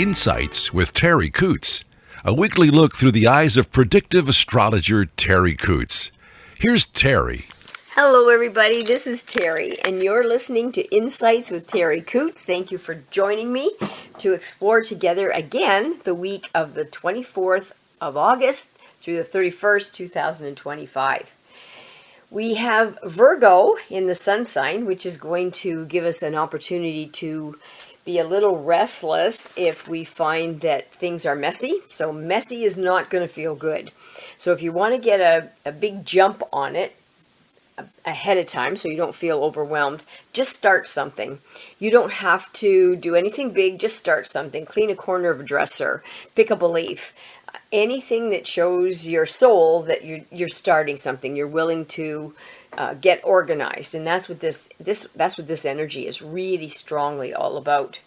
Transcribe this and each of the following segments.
Insights with Terri Ep.234, a weekly look through the eyes of predictive astrologer Terri Ep.234. Here's Terri. Hello everybody, this is Terri, and you're listening to Insights with Terri Ep.234. Thank you for joining me to explore together again the week of the 24th of August through the 31st, 2025. We have Virgo in the sun sign, which is going to give us an opportunity to be a little restless if we find that things are messy. So messy is not going to feel good. So if you want to get a big jump on it ahead of time so you don't feel overwhelmed, just start something. You don't have to do anything big, just start something. Clean a corner of a dresser, pick up a leaf. Anything that shows your soul that you're starting something, you're willing to get organized, and that's what this energy is really strongly all about.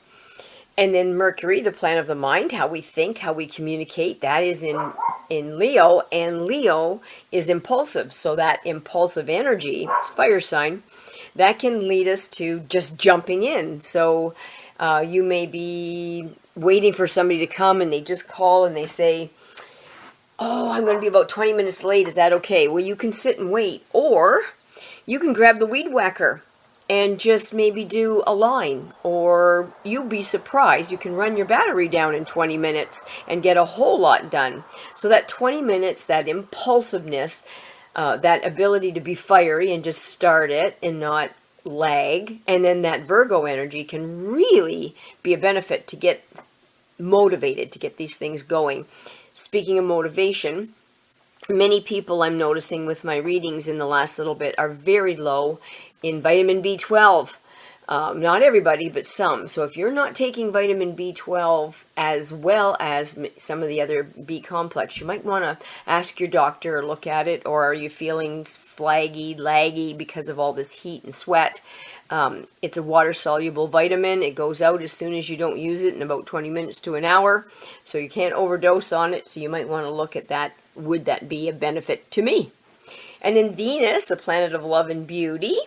And then Mercury, the planet of the mind, how we think, how we communicate, that is in Leo, and Leo is impulsive. So that impulsive energy, it's fire sign, that can lead us to just jumping in. So you may be waiting for somebody to come and they just call and they say, "Oh, I'm going to be about 20 minutes late. Is that okay?" Well, you can sit and wait, or you can grab the weed whacker and just maybe do a line, or you'll be surprised. You can run your battery down in 20 minutes and get a whole lot done. So that 20 minutes, that impulsiveness, that ability to be fiery and just start it and not lag, and then that Virgo energy can really be a benefit to get motivated, to get these things going. Speaking of motivation, many people I'm noticing with my readings in the last little bit are very low in vitamin B12. Not everybody, but some. So if you're not taking vitamin B12 as well as some of the other B complex, you might want to ask your doctor or look at it. Or are you feeling flaggy, laggy because of all this heat and sweat? It's a water-soluble vitamin. It goes out as soon as you don't use it in about 20 minutes to an hour. So you can't overdose on it. So you might want to look at that. Would that be a benefit to me? And then Venus, the planet of love and beauty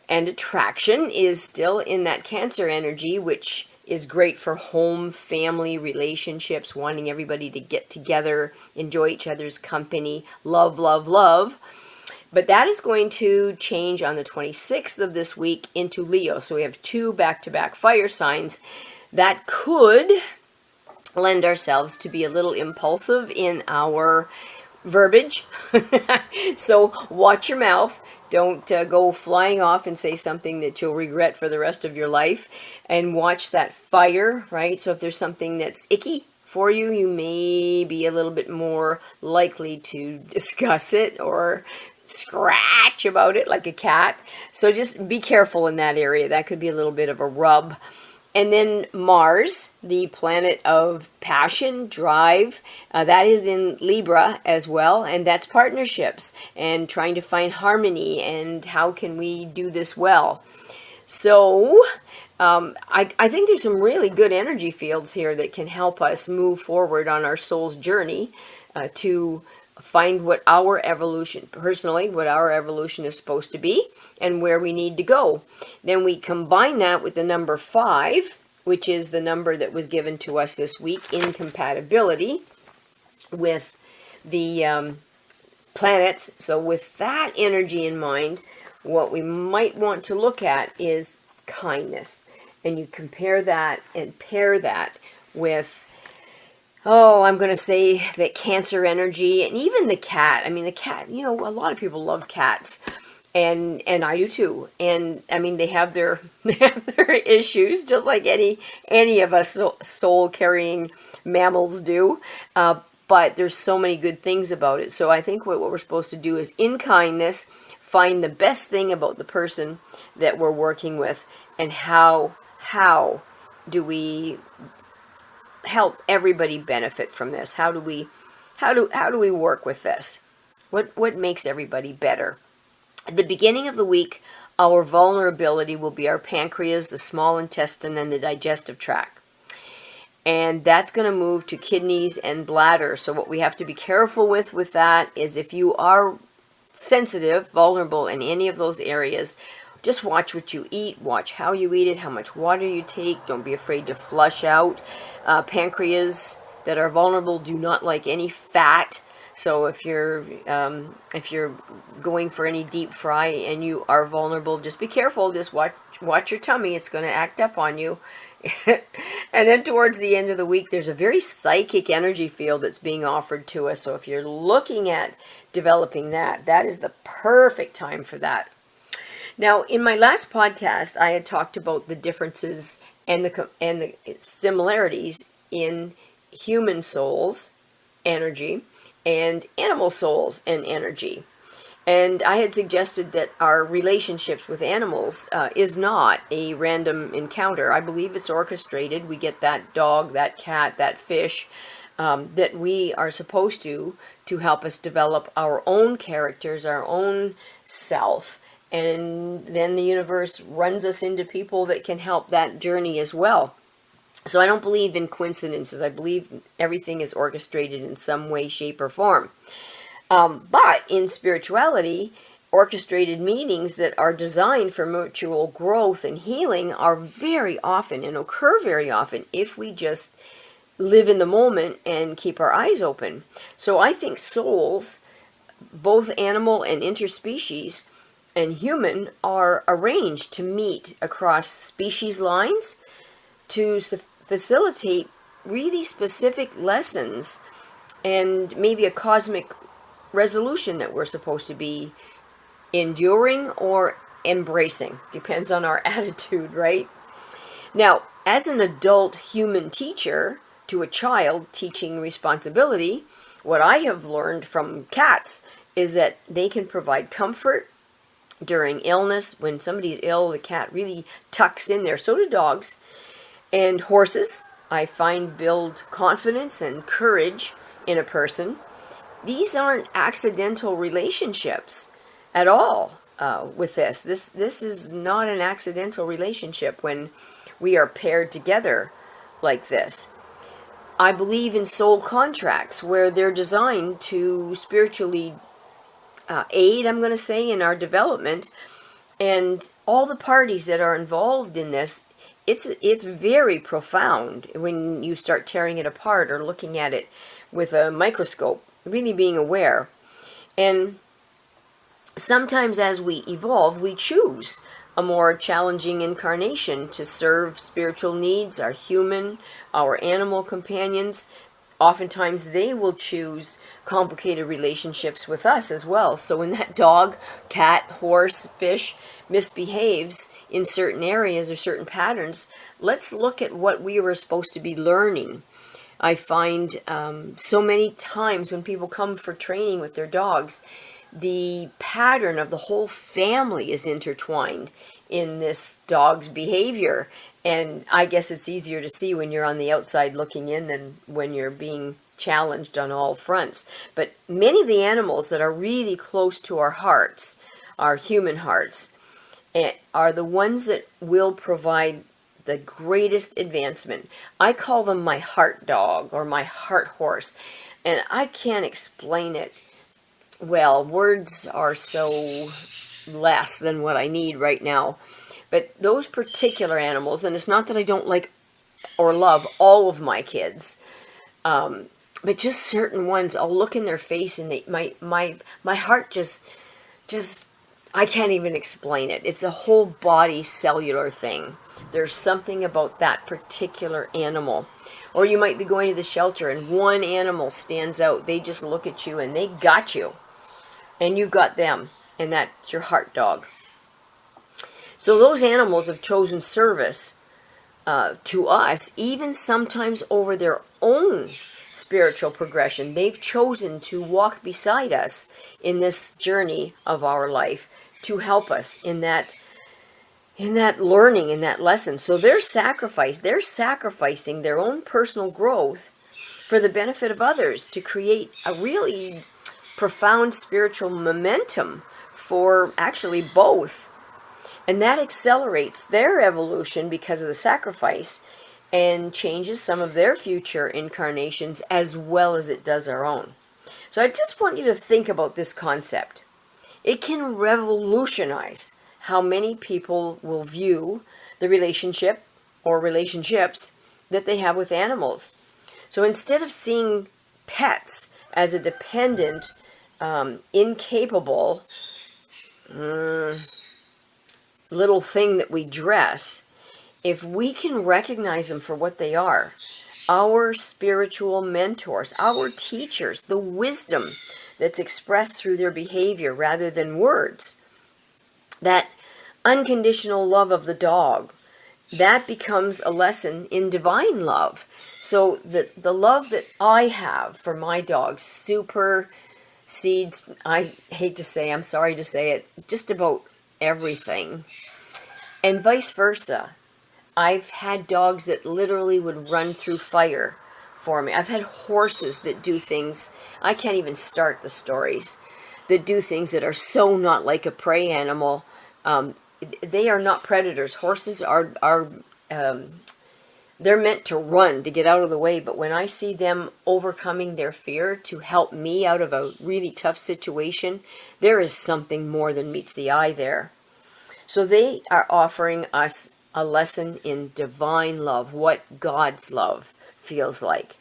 and attraction, is still in that Cancer energy, which is great for home, family, relationships, wanting everybody to get together, enjoy each other's company, love, love, love. But that is going to change on the 26th of this week into Leo. So we have two back-to-back fire signs that could lend ourselves to be a little impulsive in our verbiage. So watch your mouth. Don't go flying off and say something that you'll regret for the rest of your life. And watch that fire, right? So if there's something that's icky for you, you may be a little bit more likely to discuss it or scratch about it like a cat. So just be careful in that area. That could be a little bit of a rub. And then Mars, the planet of passion, drive, that is in Libra as well. And that's partnerships and trying to find harmony and how can we do this well. So I think there's some really good energy fields here that can help us move forward on our soul's journey to find what our evolution, personally, what our evolution is supposed to be and where we need to go. Then we combine that with the number 5, which is the number that was given to us this week, incompatibility with the planets. So with that energy in mind, what we might want to look at is kindness. And you compare that and pair that with, I'm going to say that Cancer energy, and even the cat. I mean, the cat, a lot of people love cats, and I do too. And I mean, they have their issues, just like any of us soul-carrying mammals do. But there's so many good things about it. So I think what we're supposed to do is, in kindness, find the best thing about the person that we're working with, and how do we help everybody benefit from this? How do we work with this? What makes everybody better? At the beginning of the week, our vulnerability will be our pancreas, the small intestine, and the digestive tract. And that's going to move to kidneys and bladder. So what we have to be careful with that is, if you are sensitive, vulnerable in any of those areas, just watch what you eat, watch how you eat it, how much water you take. Don't be afraid to flush out. Pancreas that are vulnerable do not like any fat. So if you're going for any deep fry and you are vulnerable, just be careful. Just watch your tummy. It's going to act up on you. And then towards the end of the week, there's a very psychic energy field that's being offered to us. So if you're looking at developing that, that is the perfect time for that. Now, in my last podcast, I had talked about the differences and the similarities in human souls, energy, and animal souls and energy. And I had suggested that our relationships with animals is not a random encounter. I believe it's orchestrated. We get that dog, that cat, that fish that we are supposed to help us develop our own characters, our own self. And then the universe runs us into people that can help that journey as well. So I don't believe in coincidences. I believe everything is orchestrated in some way, shape, or form. But in spirituality, orchestrated meetings that are designed for mutual growth and healing are very often and occur very often if we just live in the moment and keep our eyes open. So I think souls, both animal and interspecies and human, are arranged to meet across species lines to facilitate really specific lessons and maybe a cosmic resolution that we're supposed to be enduring or embracing. Depends on our attitude, right? Now, as an adult human teacher to a child teaching responsibility, what I have learned from cats is that they can provide comfort during illness. When somebody's ill, the cat really tucks in there. So do dogs. And horses, I find, build confidence and courage in a person. These aren't accidental relationships at all with this. This is not an accidental relationship when we are paired together like this. I believe in soul contracts where they're designed to spiritually aid, I'm going to say, in our development. And all the parties that are involved in this, it's very profound when you start tearing it apart or looking at it with a microscope, really being aware. And sometimes as we evolve, we choose a more challenging incarnation to serve spiritual needs, our human, our animal companions. Oftentimes they will choose complicated relationships with us as well. So when that dog, cat, horse, fish misbehaves in certain areas or certain patterns, let's look at what we were supposed to be learning. I find so many times when people come for training with their dogs, the pattern of the whole family is intertwined in this dog's behavior. And I guess it's easier to see when you're on the outside looking in than when you're being challenged on all fronts. But many of the animals that are really close to our hearts, our human hearts, are the ones that will provide the greatest advancement. I call them my heart dog or my heart horse. And I can't explain it well. Words are so less than what I need right now. But those particular animals, and it's not that I don't like or love all of my kids, but just certain ones, I'll look in their face and my heart just I can't even explain it. It's a whole body cellular thing. There's something about that particular animal. Or you might be going to the shelter and one animal stands out. They just look at you and they got you. And you got them. And that's your heart dog. So those animals have chosen service to us, even sometimes over their own spiritual progression. They've chosen to walk beside us in this journey of our life to help us in that learning, in that lesson. So they're sacrificing their own personal growth for the benefit of others to create a really profound spiritual momentum for actually both. And that accelerates their evolution because of the sacrifice and changes some of their future incarnations as well as it does our own. So I just want you to think about this concept. It can revolutionize how many people will view the relationship or relationships that they have with animals. So instead of seeing pets as a dependent, incapable little thing that we dress, if we can recognize them for what they are, our spiritual mentors, our teachers, the wisdom that's expressed through their behavior rather than words, that unconditional love of the dog, that becomes a lesson in divine love. So the love that I have for my dog supersedes, I hate to say, I'm sorry to say it, just about everything. And vice versa. I've had dogs that literally would run through fire for me. I've had horses that do things, I can't even start the stories, that do things that are so not like a prey animal. They are not predators. Horses are they're meant to run, to get out of the way. But when I see them overcoming their fear to help me out of a really tough situation, there is something more than meets the eye there. So they are offering us a lesson in divine love, what God's love feels like.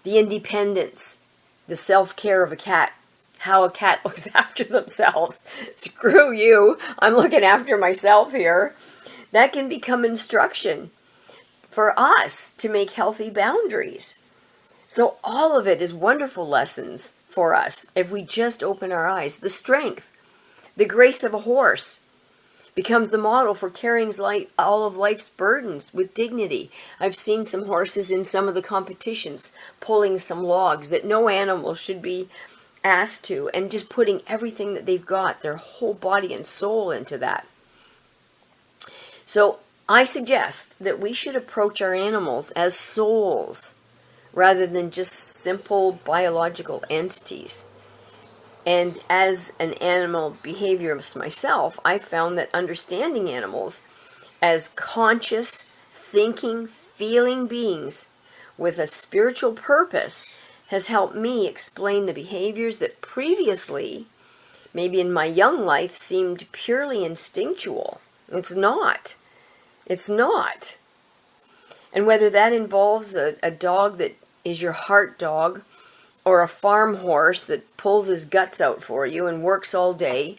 The independence, the self-care of a cat, how a cat looks after themselves. Screw you, I'm looking after myself here. That can become instruction for us to make healthy boundaries. So all of it is wonderful lessons for us if we just open our eyes. The strength, the grace of a horse becomes the model for carrying all of life's burdens with dignity. I've seen some horses in some of the competitions pulling some logs that no animal should be asked to, and just putting everything that they've got, their whole body and soul, into that. So I suggest that we should approach our animals as souls rather than just simple biological entities. And as an animal behaviorist myself, I found that understanding animals as conscious, thinking, feeling beings with a spiritual purpose has helped me explain the behaviors that previously, maybe in my young life, seemed purely instinctual. It's not. It's not. And whether that involves a dog that is your heart dog, or a farm horse that pulls his guts out for you and works all day,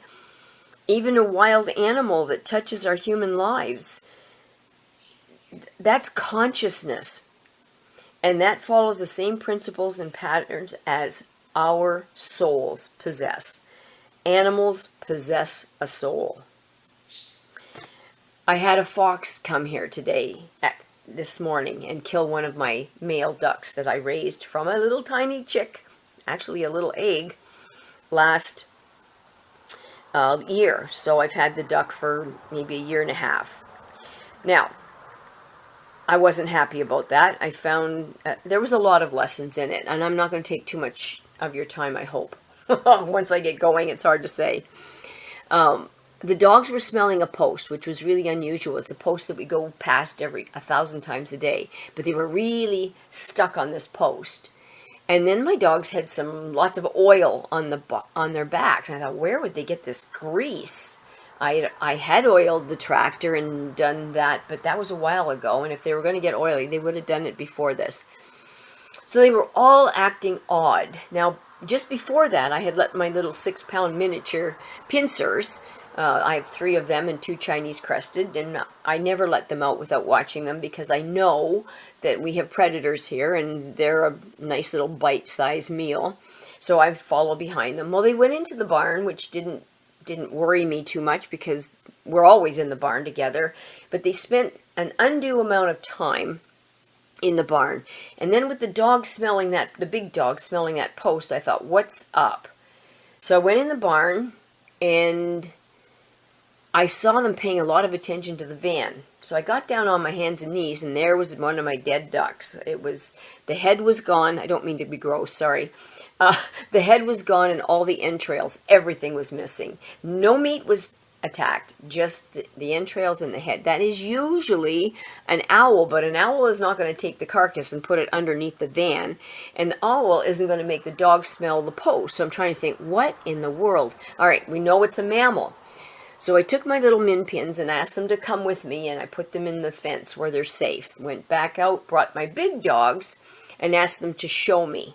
even a wild animal that touches our human lives, that's consciousness. And that follows the same principles and patterns as our souls possess. Animals possess a soul. I had a fox come here this morning, and kill one of my male ducks that I raised from a little tiny chick, actually a little egg, last year. So I've had the duck for maybe a year and a half. Now, I wasn't happy about that. I found there was a lot of lessons in it, and I'm not going to take too much of your time, I hope. Once I get going, it's hard to say. The dogs were smelling a post, which was really unusual. It's a post that we go past 1,000 times a day. But they were really stuck on this post. And then my dogs had lots of oil on their backs. And I thought, where would they get this grease? I had oiled the tractor and done that, but that was a while ago. And if they were going to get oily, they would have done it before this. So they were all acting odd. Now, just before that, I had let my little 6-pound miniature pincers, I have 3 of them and 2 Chinese crested, and I never let them out without watching them because I know that we have predators here and they're a nice little bite-sized meal. So I follow behind them. Well, they went into the barn, which didn't worry me too much because we're always in the barn together. But they spent an undue amount of time in the barn. And then with the big dog smelling that post, I thought, what's up? So I went in the barn and I saw them paying a lot of attention to the van. So I got down on my hands and knees, and there was one of my dead ducks. The head was gone. I don't mean to be gross, sorry. The head was gone and all the entrails. Everything was missing. No meat was attacked, just the entrails and the head. That is usually an owl, but an owl is not going to take the carcass and put it underneath the van. And the owl isn't going to make the dog smell the post. So I'm trying to think, what in the world? All right, we know it's a mammal. So I took my little min pins and asked them to come with me, and I put them in the fence where they're safe. Went back out, brought my big dogs, and asked them to show me.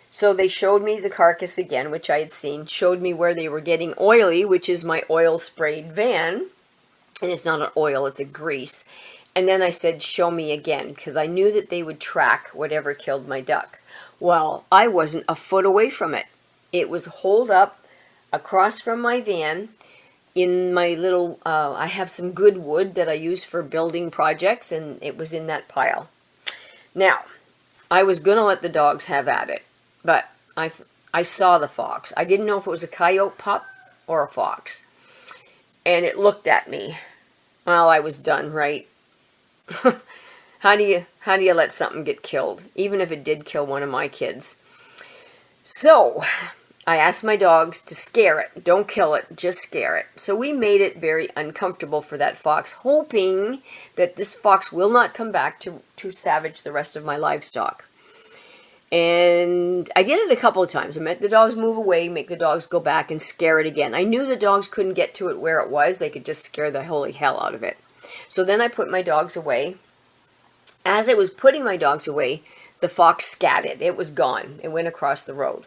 So they showed me the carcass again, which I had seen, showed me where they were getting oily, which is my oil sprayed van. And it's not an oil, it's a grease. And then I said, show me again, because I knew that they would track whatever killed my duck. Well, I wasn't a foot away from it. It was holed up across from my van in my little, I have some good wood that I use for building projects, and it was in that pile. Now, I was going to let the dogs have at it, but I saw the fox. I didn't know if it was a coyote pup or a fox. And it looked at me. Well, I was done, right? How do you let something get killed, even if it did kill one of my kids? So I asked my dogs to scare it. Don't kill it, just scare it. So we made it very uncomfortable for that fox, hoping that this fox will not come back to savage the rest of my livestock. And I did it a couple of times. I made the dogs move away, make the dogs go back, and scare it again. I knew the dogs couldn't get to it where it was. They could just scare the holy hell out of it. So then I put my dogs away. As I was putting my dogs away, the fox scattered. It was gone. It went across the road.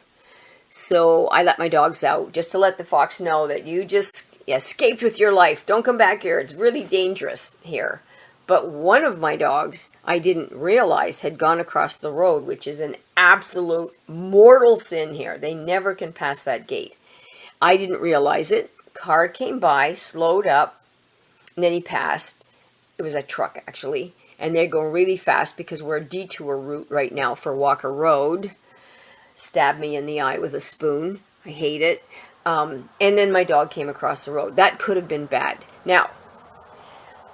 So I let my dogs out just to let the fox know that you just escaped with your life. Don't come back here. It's really dangerous here. But one of my dogs, I didn't realize, had gone across the road, which is an absolute mortal sin here. They never can pass that gate. I didn't realize it. Car came by, slowed up, and then he passed. It was a truck, actually. And they're going really fast because we're a detour route right now for Walker Road. Stabbed me in the eye with a spoon. I hate it. And then my dog came across the road. That could have been bad. Now,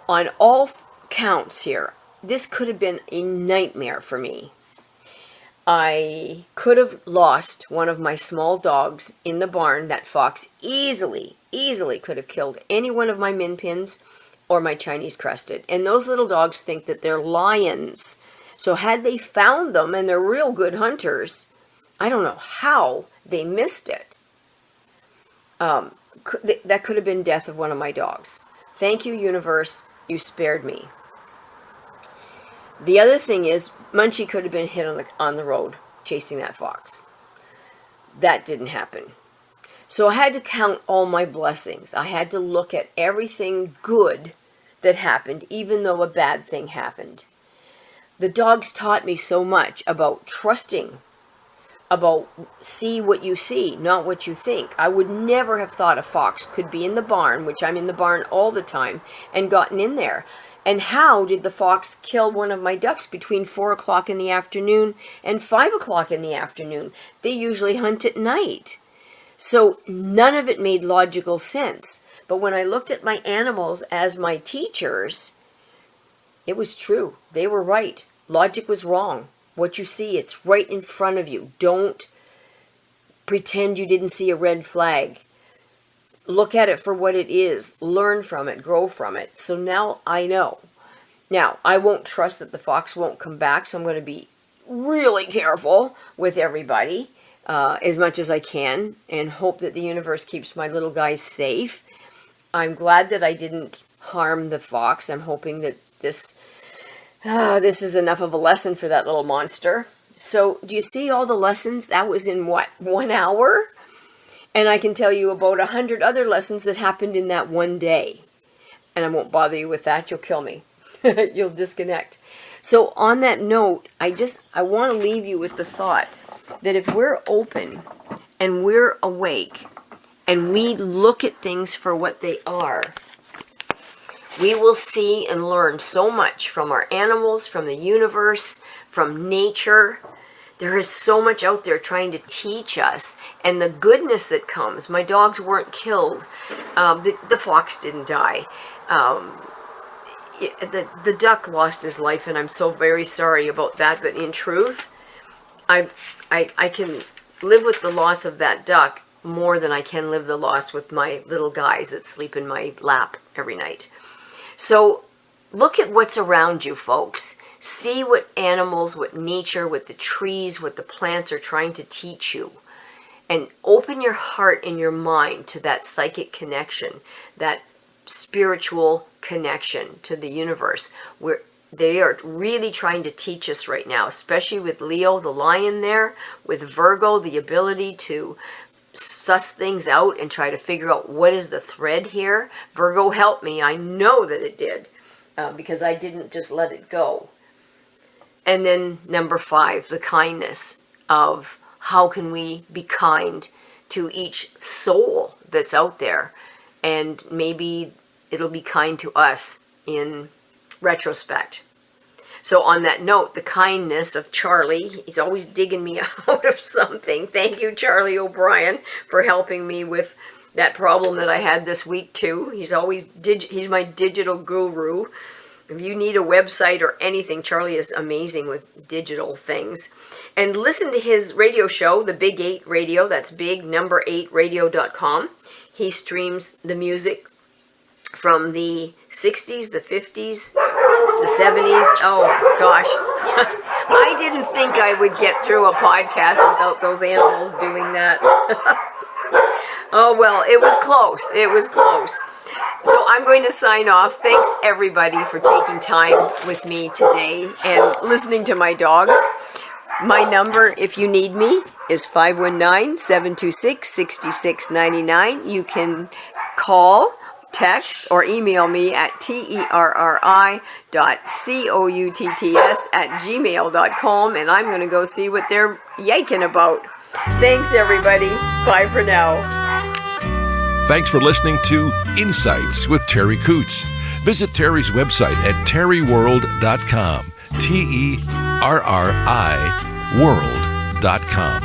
on all counts here, this could have been a nightmare for me. I could have lost one of my small dogs in the barn. That fox easily could have killed any one of my min pins or my Chinese crested. And those little dogs think that they're lions. So had they found them, and they're real good hunters, I don't know how they missed it. That could have been death of one of my dogs. Thank you, universe. You spared me. The other thing is, Munchie could have been hit on the road chasing that fox. That didn't happen. So I had to count all my blessings. I had to look at everything good that happened, even though a bad thing happened. The dogs taught me so much about trusting, about see what you see, not what you think. I would never have thought a fox could be in the barn, which I'm in the barn all the time, and gotten in there. And how did the fox kill one of my ducks between 4 o'clock in the afternoon and 5 o'clock in the afternoon? They usually hunt at night. So none of it made logical sense. But when I looked at my animals as my teachers, it was true. They were right. Logic was wrong. What you see, it's right in front of you. Don't pretend you didn't see a red flag. Look at it for what it is. Learn from it. Grow from it. So now I know. Now, I won't trust that the fox won't come back, so I'm going to be really careful with everybody as much as I can and hope that the universe keeps my little guys safe. I'm glad that I didn't harm the fox. I'm hoping that this is enough of a lesson for that little monster. So, do you see all the lessons? That was in what, 1 hour? And I can tell you about 100 other lessons that happened in that one day. And I won't bother you with that. You'll kill me. You'll disconnect. So on that note, I want to leave you with the thought that if we're open and we're awake and we look at things for what they are, we will see and learn so much from our animals, from the universe, from nature. There is so much out there trying to teach us, and the goodness that comes. My dogs weren't killed. The fox didn't die. The duck lost his life, and I'm so very sorry about that. But in truth, I can live with the loss of that duck more than I can live the loss with my little guys that sleep in my lap every night. So look at what's around you, folks. See what animals, what nature, what the trees, what the plants are trying to teach you. and open your heart and your mind to that psychic connection, that spiritual connection to the universe, where they are really trying to teach us right now, especially with Leo, the lion there, with Virgo, the ability to suss things out and try to figure out what is the thread here. Virgo helped me. I know that it did, because I didn't just let it go. And then number 5, the kindness of how can we be kind to each soul that's out there, and maybe it'll be kind to us in retrospect. So on that note, the kindness of Charlie, he's always digging me out of something. Thank you, Charlie O'Brien, for helping me with that problem that I had this week too. He's my digital guru. If you need a website or anything, Charlie is amazing with digital things. And listen to his radio show, The Big 8 Radio. That's big8radio.com. He streams the music from the 60s, the 50s, the 70s. Oh, gosh. I didn't think I would get through a podcast without those animals doing that. Oh, well, it was close. It was close. So I'm going to sign off. Thanks, everybody, for taking time with me today and listening to my dogs. My number, if you need me, is 519-726-6699. You can call, text, or email me at terri.coutts@gmail.com, and I'm going to go see what they're yanking about. Thanks, everybody. Bye for now. Thanks for listening to Insights with Terri Coots. Visit Terri's website at terriworld.com. TERRI world.com.